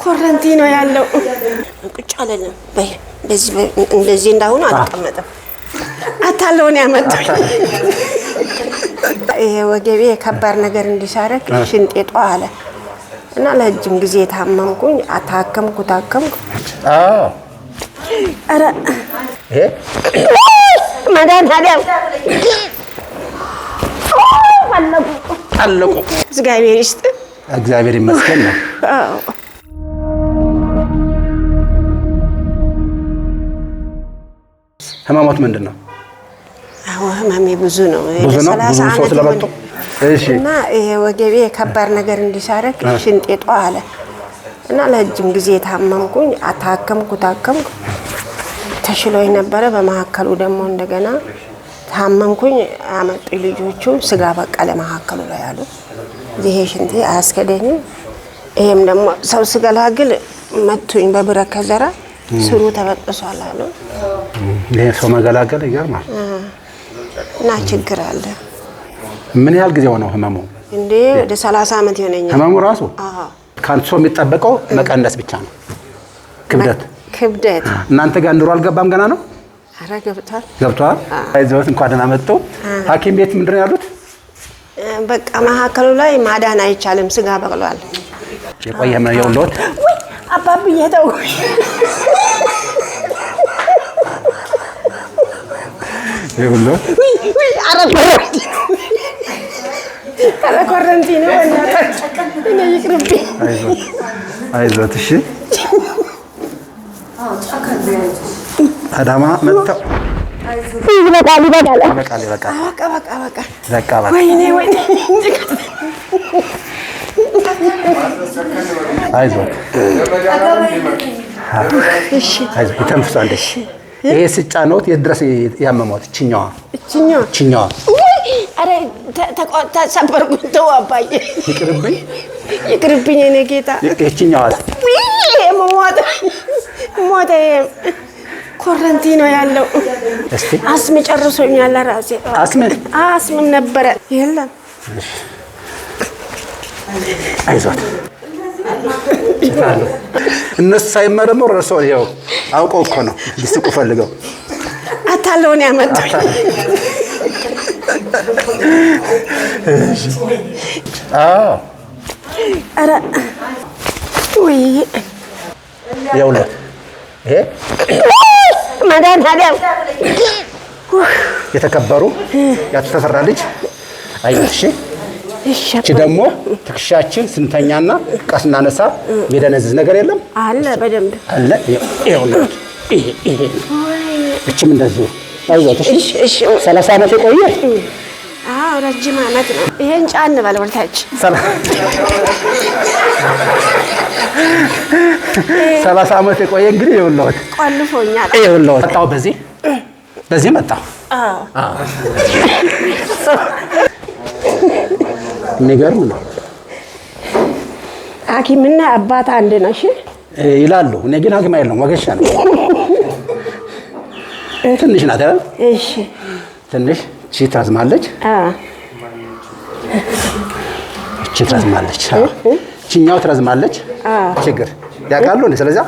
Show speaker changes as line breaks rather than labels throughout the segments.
ኮረንቲ ነው ያለው። ቁጭ አለለም በይ እንደዚህ እንዳሁን አልቀመጥም። አታለውን ያመጣኝ ይሄ ወገቤ ከባድ ነገር እንዲሳረክ ሽንጤ ጧ አለ እና ለረጅም ጊዜ ታመምኩኝ። ታከምኩ አዎ አረ ይሄ መድኃኒዓለም አለቁ። እግዚአብሔር ይመስገን ነው። አዎ
ህመሞት ምንድን ነው?
አዎ ህመሜ ብዙ ነው።
ብዙ ሰው ስለመጡ እሺ።
እና ይሄ ወገቤ ከባድ ነገር እንዲሳረክ ሽንጤ ጧ አለ እና ለረጅም ጊዜ ታመምኩኝ። ታከምኩ ተሽሎኝ ነበረ። በመሀከሉ ደግሞ እንደገና ታመምኩኝ። አመጡ ልጆቹ ስጋ በቀለ መሀከሉ ላይ አሉ። ይሄ ሽንቴ አያስከደኝም። ይሄም ደግሞ ሰው ስገላግል መቱኝ በብረት ከዘራ ስሩ ተበጥሷል አሉ።
ይሄ ሰው መገላገል ይገርማል።
እና ችግር አለ።
ምን ያህል ጊዜ ሆነው ህመሙ?
እንዴ ወደ 30 ዓመት ይሆነኛል።
ህመሙ ራሱ ካንሶ የሚጠበቀው መቀነስ ብቻ ነው። ክብደት እናንተ ጋር ኑሮ አልገባም ገና ነው?
አረ ገብቷል።
አይዞት እንኳን ደህና መጡ። ሐኪም ቤት ምንድን ነው ያሉት?
በቃ መሀከሉ ላይ ማዳን አይቻልም፣ ስጋ በቅሏል።
የቆየ ምን የውሎት
አባብዬ ተው
የውሎት
አረ ኮረንቲ ነው እናታችን። እኔ ይቅርብኝ።
አይዞት እሺ። አዳማ መጣው። ይበቃል።
ወይኔ
አይዞት
እሺ።
ይተንፍሱ አንዴ። ይሄ ስጫኖት የት ድረስ ያመሞት? ችኛዋ
አረ ተሰበርኩኝ። ተው አባዬ ይቅርብኝ። እኔ ጌታ
የችኛዋ
ሞተ። ኮረንቲ ነው ያለው። አስም ጨርሶኛል። ራሴ አስምም ነበረ የለም።
አይዞት እነሱ ሳይመረመሩ እርስዎ ይኸው አውቀው እኮ ነው ሊስቁ ፈልገው
አታለውን ያመጣኝ።
አዎ
አረ ወይ
የውሎት ይሄ
መድኃኒዓለም
የተከበሩ ያተፈራ ልጅ አይዞት እሺ። እቺ ደግሞ ትከሻችን ስንተኛና ቀስና ነሳ የሚደነዝዝ ነገር የለም
አለ፣ በደንብ
አለ። ይኸውልህ ይሄ እቺም እንደዚህ አይዞት እሺ። 30 ዓመት የቆየ
አዎ ረጅም ዓመት ነው። ይሄን ጫን ባለ ወርታች
30 ዓመት የቆየ እንግዲህ ይኸውልህ
ቆልፎኛል።
ይኸውልህ መጣሁ በዚህ መጣሁ።
አዎ
የሚገርም ነው።
ሐኪምና አባት አንድ ነው እሺ
ይላሉ። እኔ ግን ሐኪም አይደለም ወገሻ ነው። ትንሽ ናት አይደል?
እሺ
ትንሽ እቺ ትረዝማለች። እቺ ትረዝማለች። እቺኛው ትረዝማለች። ችግር ያውቃሉ እንዴ? ስለዚህ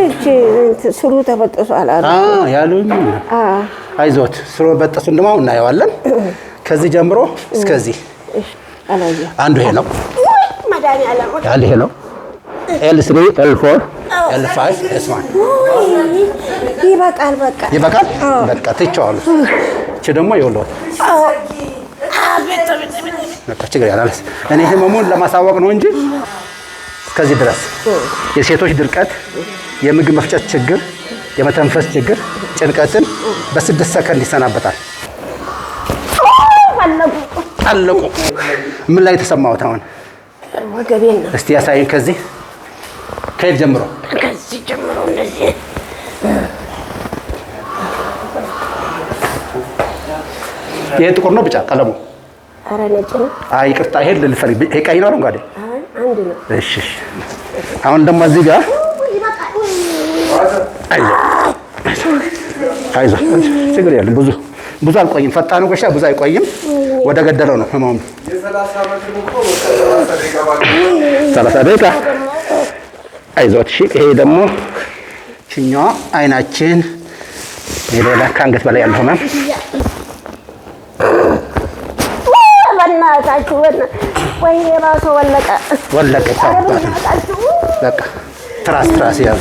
እቺ ስሩ ተበጥሷል አሉ።
ያሉኝ አይዞት ስሩ በጥሱን ደግሞ እናየዋለን። ከዚህ ጀምሮ እስከዚህ አንዱ ይሄ ነው።
መድኃኒዓለም
ይሄ ነው። L3 L4 L5 S1
ይበቃል።
በቃ ትቼዋለሁ። እቺ ደግሞ ይኸውልህ በቃ ችግር ያላል። እኔ ህመሙን ለማሳወቅ ነው እንጂ እስከዚህ ድረስ የሴቶች ድርቀት፣ የምግብ መፍጨት ችግር፣ የመተንፈስ ችግር፣ ጭንቀትን በ6 ሰከንድ ይሰናበታል። አለቁ። ምን ላይ ተሰማሁት አሁን?
ወገቤን ነው።
እስቲ ያሳየኝ። ከየት ጀምሮ?
ከዚህ ጀምሮ እንደዚህ
ይሄ ጥቁር ነው ቢጫ ቀለሙ?
ኧረ ነጭ ነው።
ይቅርታ ይሄ ልፈልግ። ይሄ ቀይ ነው አረንጓዴ?
አንድ ነው።
እሺ አሁን ደግሞ እዚህ ጋር አይዞህ ችግር የለም። ብዙ አልቆይም። ፈጣኑ ጎሻ ብዙ አይቆይም። ወደ ገደለው ነው ህመሙ። 30 ደቂቃ አይዞት። እሺ ይሄ ደግሞ ሽኛዋ አይናችን ሌላ ከአንገት በላይ ያለው ህመም
በእናታችሁ ወይ የባሰ ወለቀ።
በቃ ትራስ ያዙ።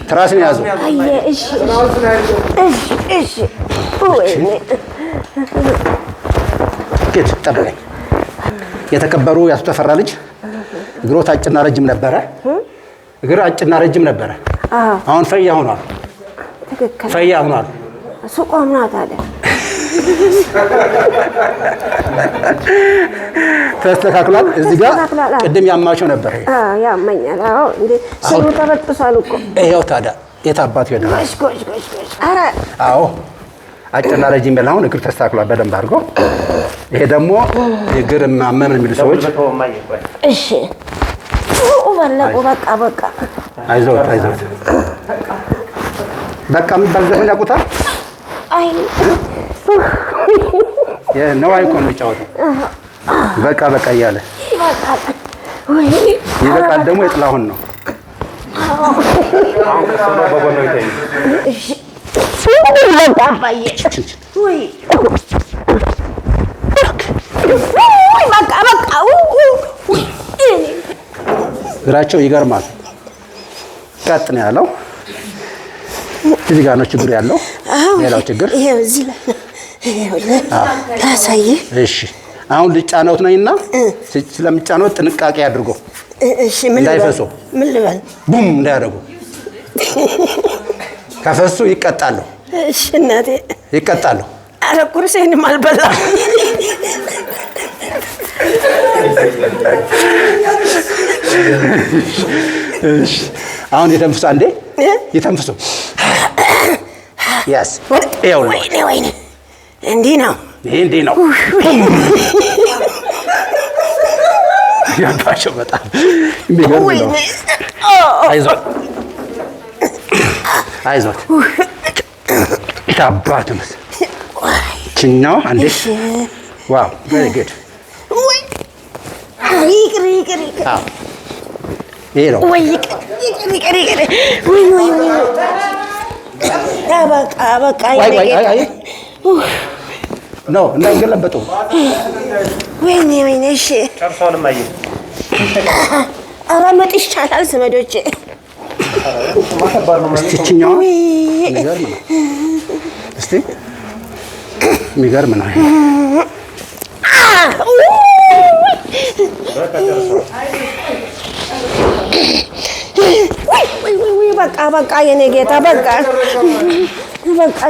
ትራስን ያዙ።
እሺ
ግድ ጠብቀኝ። የተከበሩ የአቶ ተፈራ ልጅ እግሮት አጭና ረጅም ነበረ። እግር አጭና ረጅም ነበረ። አሁን ፈያ ሆኗል።
ትክክል
ፈያ ሆኗል።
ሱቆምና ታዲያ
ተስተካክሏል። እዚህ ጋር ቅድም ያማቸው ነበር።
ያመኛል። አዎ እንዴ ስሩ ተበጥሷል እኮ።
ይሄው ታዲያ የታባቱ ይደረግ።
ኧረ
አዎ አጭና ረጅም በል። አሁን እግር ተስተካክሏል በደንብ አድርጎ። ይሄ ደግሞ እግር ማመም የሚሉ ሰዎች
እሺ ወለቁ። በቃ
አይዞት በቃ የሚባል ዘፈን ያውቁታል።
አይ
የነዋይ እኮ ነው የሚጫወተው። በቃ እያለ ይበቃል። ደግሞ የጥላሁን ነው። እግራቸው ይገርማል። ቀጥ ነው ያለው። እዚህ ጋር ነው ችግሩ ያለው። ሌላው ችግር
ይሄው እዚህ ላይ ላሳይህ።
እሺ አሁን ልጫነውት ነኝና ስለምጫነው ጥንቃቄ አድርጎ።
እሺ ምን
እንዳይፈሱ።
ምን ልበል?
ቡም እንዳያደርጉ። ከፈሱ ይቀጣሉ።
እሺ እናቴ
ይቀጣሉ።
ኧረ ቁርሴንም አልበላም።
እሺ አሁን የተንፍሱ። አንዴ የተንፍሱ። ያስ
ወይኔ እንዲህ ነው።
ይሄ እንዲህ ነው ያባቸው። በጣም የሚገርም ነው። አይዞት የታባቱ ነው። ችኛው አንዴ ዋው very good።
ይቅር
ይሄ ነው።
በቃ
ነው እንዳይገለበጡ።
ወይኔ እሺ
ጨርሷልም። አየህ
ኧረ መጥ ይሻላል ዘመዶቼ።
እስቲ ችኛዋ የሚገርም ነው። እስቲ የሚገርም ነው። በቃ የኔ ጌታ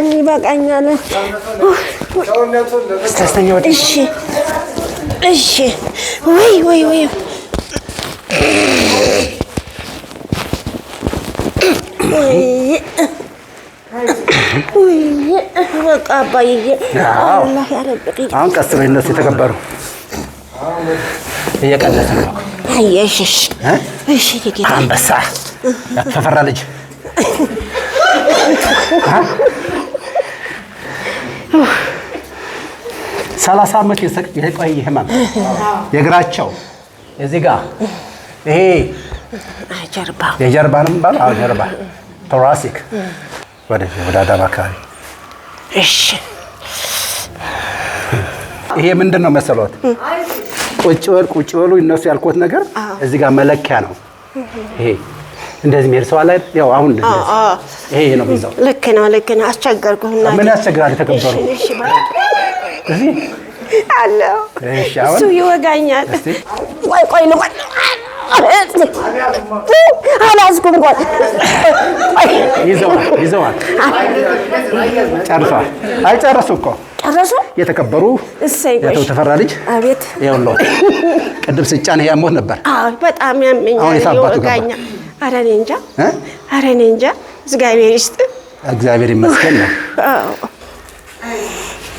ይበቃኛል። እሺ ወይ በቃ አባዬ አላህ ያረብኝ። አሁን ቀስ በይ። እነሱ የተከበሩ እየቀነሰ ነው።
አየሽ እሺ ጌታ
አንበሳ ተፈራ ልጅ 30 ዓመት የቆየ ህመም የእግራቸው እዚህ ጋር ይሄ የጀርባ ነው የሚባለው። አዎ ጀርባ ቶራሲክ ወደ አዳማ አካባቢ።
እሺ
ይሄ ምንድን ነው መሰሎት? ቁጭ በሉ እነሱ ያልኩት ነገር እዚህ ጋር መለኪያ ነው። ይሄ እንደዚህ ሜር ሰው አለ። ያው አሁን ይሄ ነው ቢዛው።
ልክ ነው አስቸገርኩህና
ምን ያስቸግራል? ተከበሩ እዚህ
አለ።
እሺ አሁን
እሱ ይወጋኛል። ቆይ ልቆይ አላዝኩም።
ይዘዋል። ጨርሷል። አይጨርሱ እኮ
ጨረሱ።
የተከበሩ የአቶ ተፈራ ልጅ
አቤት።
ይኸውልህ ቅድም ስጫን ይሄ ያሞት ነበር።
በጣም ያመኛል፣ ይወጋኛል። ኧረ እኔ እንጃ። እግዚአብሔር ይስጥ።
እግዚአብሔር ይመስገን ነው።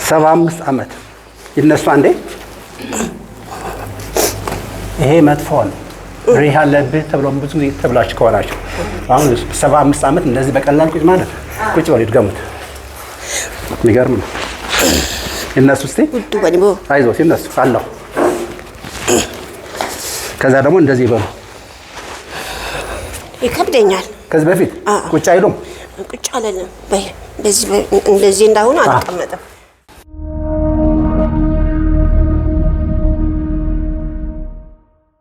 75 ዓመት ይነሱ አንዴ። ይሄ መጥፎ ነው። ሪህ አለብህ ተብሎ ብዙ ጊዜ ተብላችሁ ከሆናችሁ አሁን 75 ዓመት እንደዚህ በቀላል ቁጭ ማለት ቁጭ በሉ ይድገሙት። የሚገርም ነው። ይነሱ እስቲ
ውዱ በኒቦ
አይዞት ይነሱ አለው። ከዛ ደግሞ እንደዚህ በሉ።
ይከብደኛል።
ከዚህ በፊት ቁጭ አይሉም።
ቁጭ አለለም። እንደዚህ እንዳሁን አልቀመጥም።